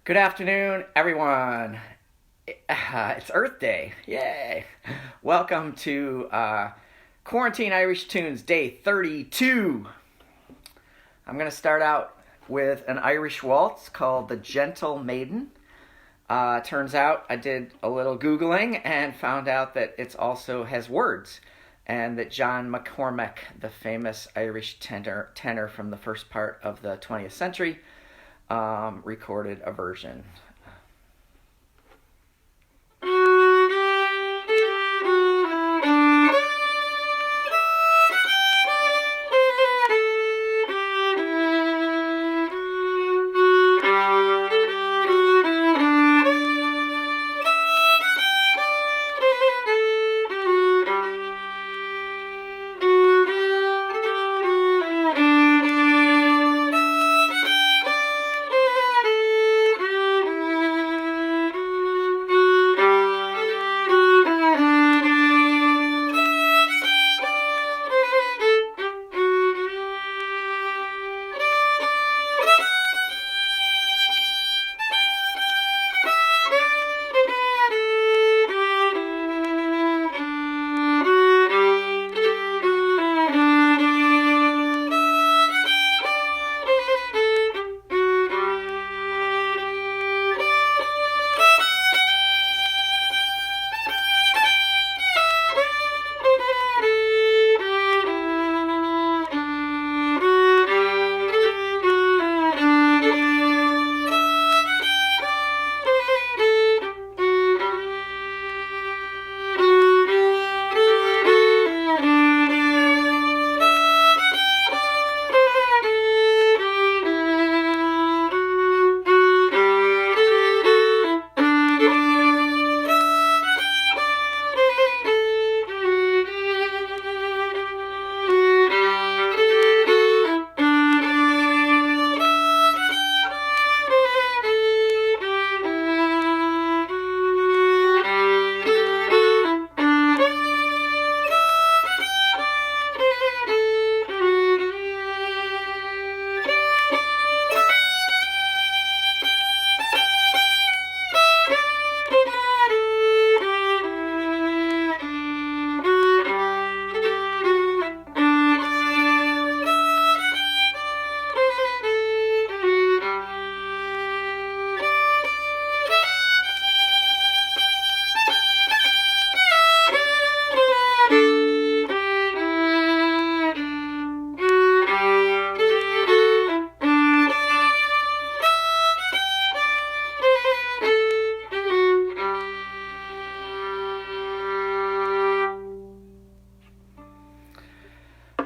Good afternoon, everyone. It's Earth Day. Yay. Welcome to Quarantine Irish Tunes Day 32. I'm going to start out with an Irish waltz called The Gentle Maiden. Turns out I did a little Googling and found out that it also has words, and that John McCormack, the famous Irish tenor from the first part of the 20th century, recorded a version.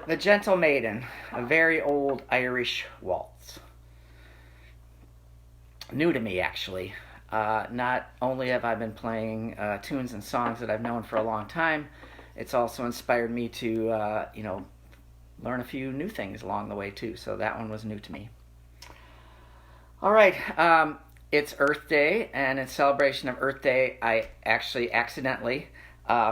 The Gentle Maiden, a very old Irish waltz. New to me, actually. Not only have I been playing tunes and songs that I've known for a long time, it's also inspired me to, learn a few new things along the way, too. So that one was new to me. All right. It's Earth Day, and in celebration of Earth Day, I actually accidentally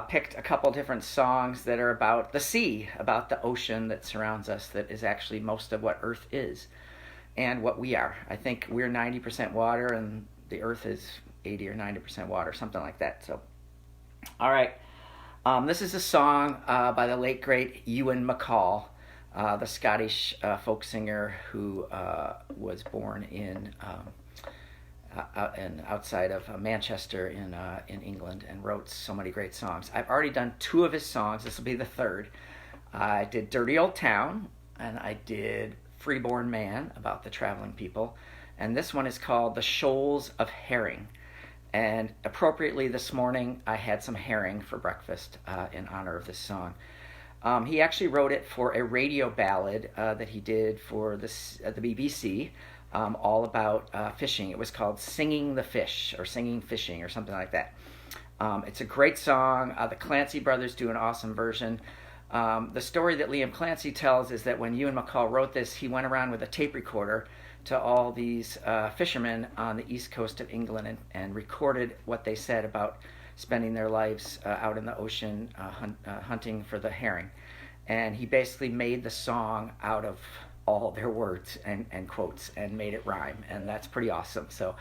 picked a couple different songs that are about the sea, about the ocean that surrounds us, that is actually most of what Earth is and what we are. I think we're 90% water and the Earth is 80 or 90% water, something like that. So, all right. This is a song by the late, great Ewan MacColl, the Scottish folk singer who was born in outside of Manchester in England, and wrote so many great songs. I've already done two of his songs. This will be the third. I did Dirty Old Town, and I did Freeborn Man, about the traveling people. And this one is called The Shoals of Herring. And appropriately this morning, I had some herring for breakfast in honor of this song. He actually wrote it for a radio ballad that he did for the BBC, all about fishing. It was called Singing the Fish, or Singing Fishing, or something like that. It's a great song. The Clancy brothers do an awesome version. The story that Liam Clancy tells is that when Ewan MacColl wrote this, he went around with a tape recorder to all these fishermen on the east coast of England and recorded what they said about spending their lives out in the ocean hunting for the herring. And he basically made the song out of all their words and quotes and made it rhyme, and that's pretty awesome. So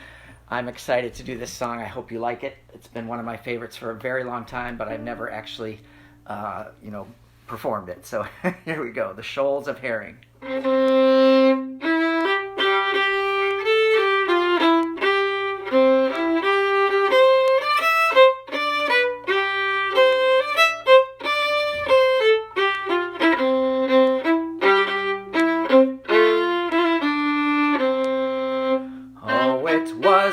I'm excited to do this song. I hope you like it. It's been one of my favorites for a very long time, but I've never actually, performed it. So here we go. The Shoals of Herring.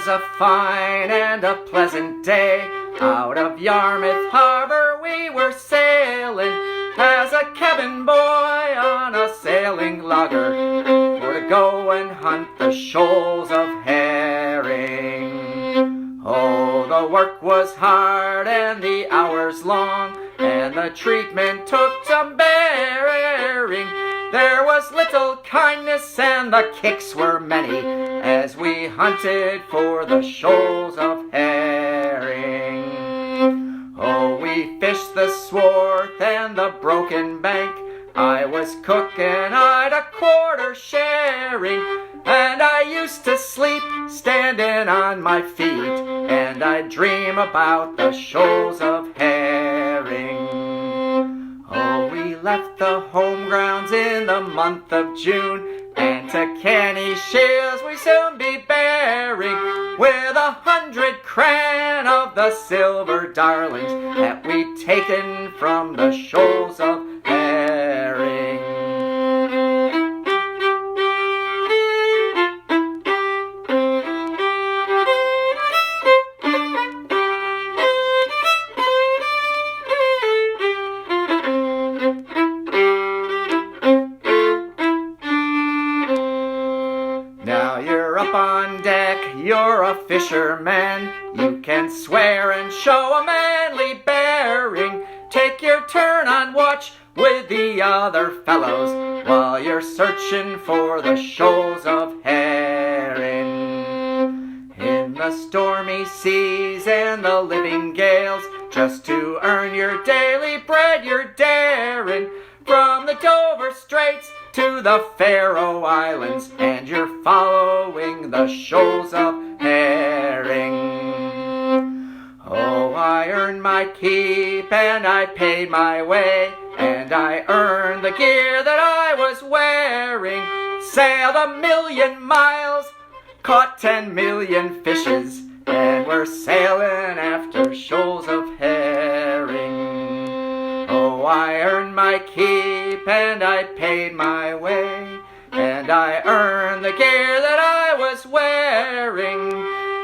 A fine and a pleasant day. Out of Yarmouth Harbor we were sailing as a cabin boy on a sailing lugger for to go and hunt the shoals of herring. Oh, the work was hard and the hours long, and the treatment took some bearing. There was little kindness and the kicks were many as we hunted for the shoals of herring. Oh, we fished the Swarth and the Broken Bank. I was cook and I'd a quarter sharing, and I used to sleep standing on my feet, and I'd dream about the shoals of herring. Oh, we left the home grounds in the month of June, and to Canny Shiels we soon be bearing, with 100 cran of the silver darlings that we'd taken from the shoals of herring. You're a fisherman, you can swear and show a manly bearing. Take your turn on watch with the other fellows while you're searching for the shoals of herring. In the stormy seas and the living gales, just to earn your daily bread you're daring. From the Dover Straits to the Faroe Islands, and you're following the shoals of herring. Oh, I earned my keep and I paid my way, and I earned the gear that I was wearing. Sailed 1,000,000 miles, caught 10,000,000 fishes, and we're sailing after shoals of herring. Oh, I earned my keep and I paid my way, and I earned the gear that I was wearing.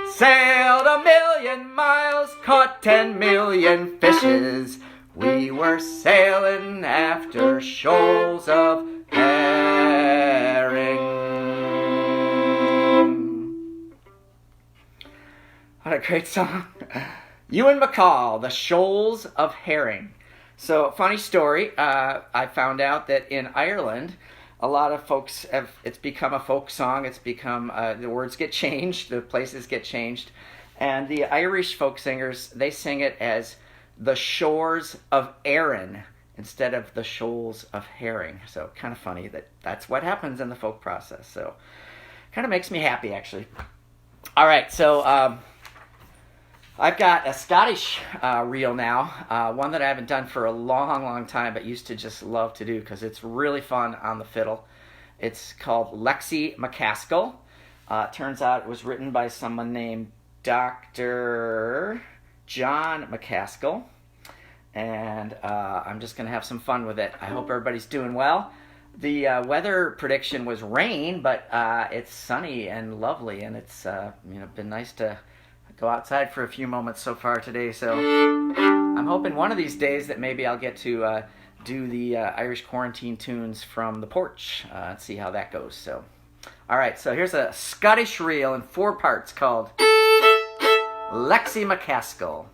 Sailed 1,000,000 miles, caught 10,000,000 fishes. We were sailing after shoals of herring. What a great song. Ewan MacColl, The Shoals of Herring. So, funny story, I found out that in Ireland, a lot of folks it's become a folk song. It's become, the words get changed, the places get changed. And the Irish folk singers, they sing it as the shores of Erin instead of the shoals of herring. So, kind of funny that that's what happens in the folk process. So, kind of makes me happy, actually. All right, so I've got a Scottish reel now, one that I haven't done for a long, long time, but used to just love to do because it's really fun on the fiddle. It's called Lexie McCaskill. Turns out it was written by someone named Dr. John MacColl, and I'm just going to have some fun with it. I hope everybody's doing well. The weather prediction was rain, but it's sunny and lovely, and it's been nice to go outside for a few moments so far today. So I'm hoping one of these days that maybe I'll get to do the Irish quarantine tunes from the porch and see how that goes. So, all right, so here's a Scottish reel in 4 parts called Lexie McCaskill.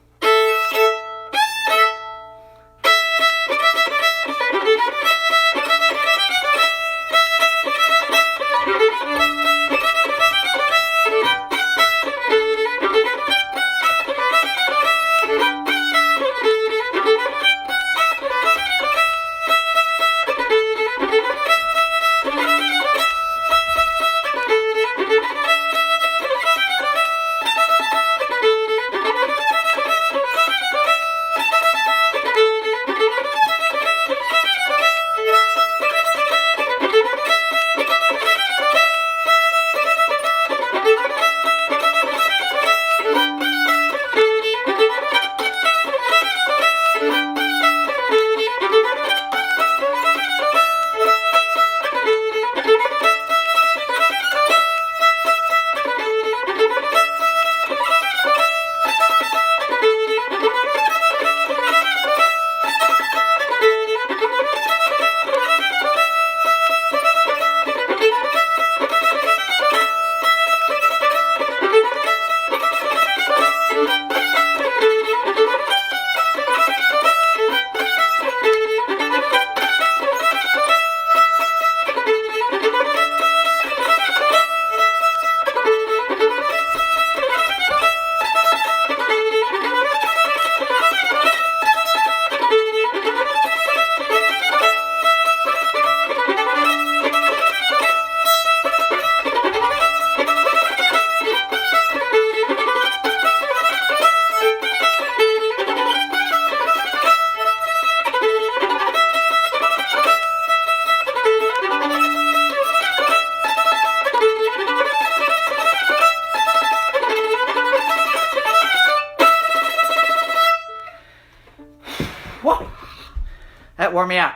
wore me out.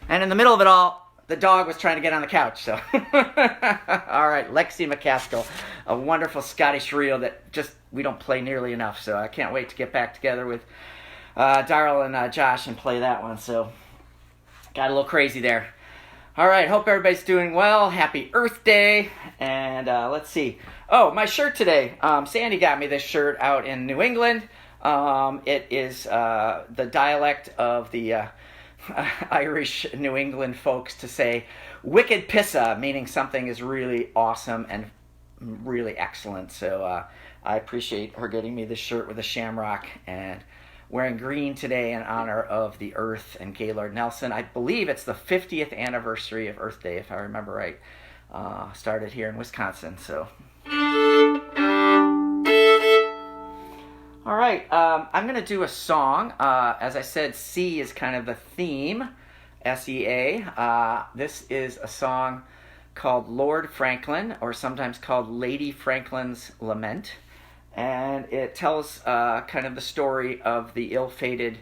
And in the middle of it all, the dog was trying to get on the couch. So, all right, Lexie McCaskill, a wonderful Scottish reel that just we don't play nearly enough. So I can't wait to get back together with Darryl and Josh and play that one. So got a little crazy there. All right, hope everybody's doing well. Happy Earth Day. And let's see. Oh, my shirt today. Sandy got me this shirt out in New England. It is the dialect of the Irish New England folks to say wicked pissa, meaning something is really awesome and really excellent. So I appreciate her getting me this shirt with a shamrock and wearing green today in honor of the Earth and Gaylord Nelson. I believe it's the 50th anniversary of Earth Day, if I remember right. Started here in Wisconsin, so. All right, I'm going to do a song. As I said, C is kind of the theme, S-E-A. This is a song called Lord Franklin, or sometimes called Lady Franklin's Lament. And it tells kind of the story of the ill-fated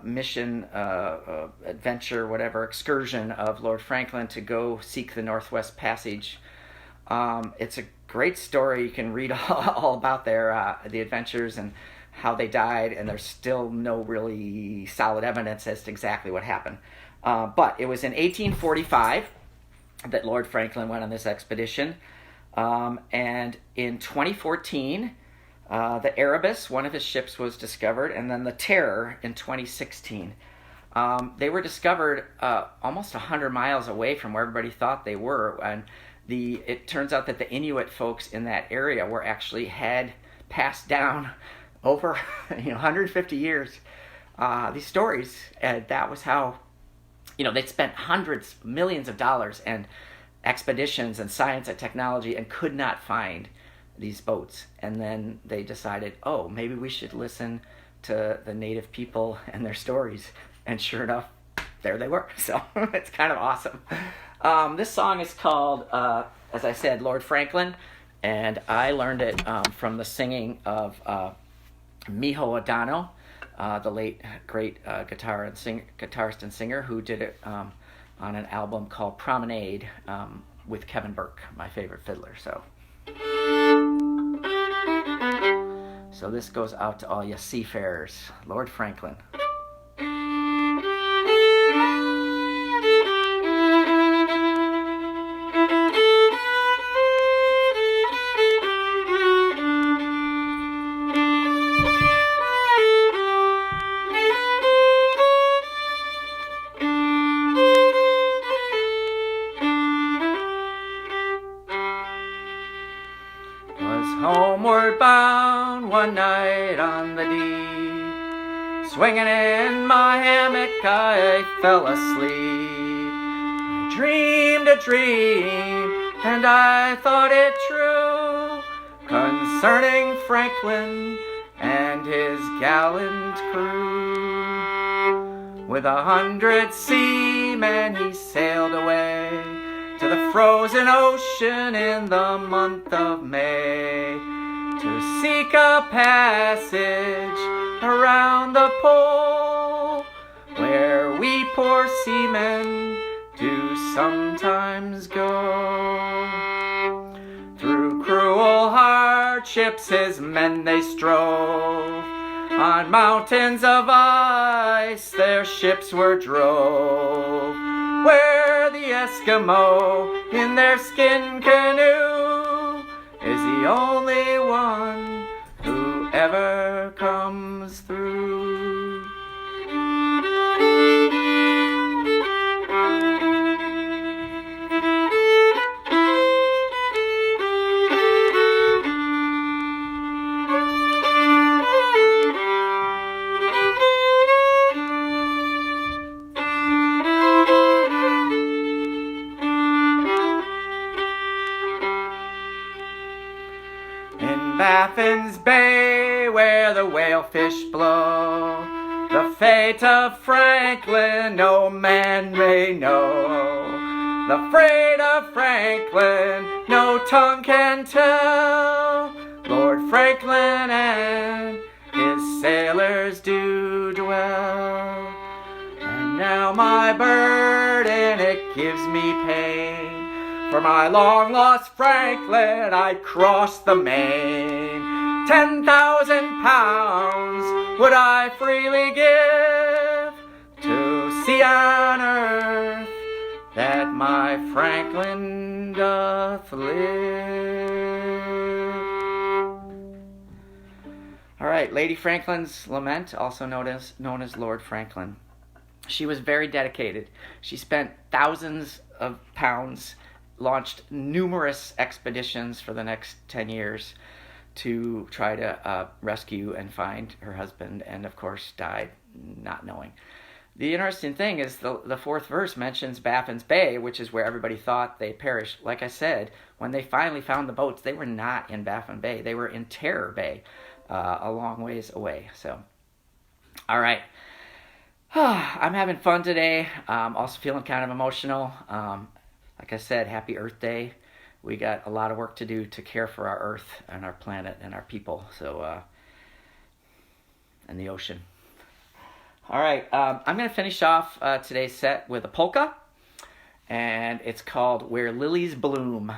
mission, adventure, whatever, excursion of Lord Franklin to go seek the Northwest Passage. It's a great story. You can read all about the adventures and how they died, and there's still no really solid evidence as to exactly what happened. But it was in 1845 that Lord Franklin went on this expedition. And in 2014, the Erebus, one of his ships, was discovered, and then the Terror in 2016. They were discovered almost 100 miles away from where everybody thought they were, and it turns out that the Inuit folks in that area had passed down over 150 years these stories, and that was how they'd spent hundreds, millions of dollars and expeditions and science and technology and could not find these boats. And then they decided, oh, maybe we should listen to the native people and their stories. And sure enough, there they were. So it's kind of awesome. This song is called, as I said, Lord Franklin. And I learned it from the singing of Miho Adano, the late great guitarist and singer who did it on an album called Promenade with Kevin Burke, my favorite fiddler. So this goes out to all you seafarers. Lord Franklin. Homeward bound one night on the deep, swinging in my hammock I fell asleep. I dreamed a dream and I thought it true, concerning Franklin and his gallant crew. With 100 seamen he sailed away to the frozen ocean in the month of May, to seek a passage around the pole, where we poor seamen do sometimes go. Through cruel hardships his men they strove, on mountains of ice their ships were drove, where the Eskimo in their skin canoe is the only one who ever comes through. Baffin's Bay, where the whalefish blow, the fate of Franklin no man may know. The fate of Franklin no tongue can tell. Lord Franklin and his sailors do dwell, and now my burden, it gives me pain. For my long-lost Franklin, I'd cross the main. 10,000 pounds would I freely give to see on earth that my Franklin doth live. All right, Lady Franklin's Lament, also known as Lord Franklin. She was very dedicated. She spent thousands of pounds, launched numerous expeditions for the next 10 years to try to rescue and find her husband, and of course died not knowing. The interesting thing is the fourth verse mentions Baffin's Bay, which is where everybody thought they perished. Like I said, when they finally found the boats, they were not in Baffin Bay. They were in Terror Bay, a long ways away. So, all right. I'm having fun today. Also feeling kind of emotional. Like I said, happy Earth Day. We got a lot of work to do to care for our Earth and our planet and our people. So, and the ocean. All right, I'm going to finish off today's set with a polka, and it's called Where Lilies Bloom.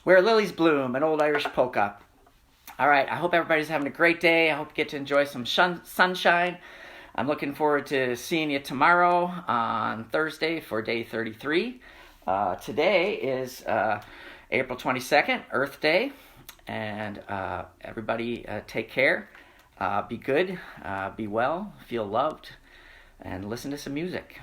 Where Lilies Bloom, an old Irish polka. All right, I hope everybody's having a great day. I hope you get to enjoy some sunshine. I'm looking forward to seeing you tomorrow on Thursday for day 33. Today is April 22nd, Earth Day. And everybody take care. Be good, be well, feel loved, and listen to some music.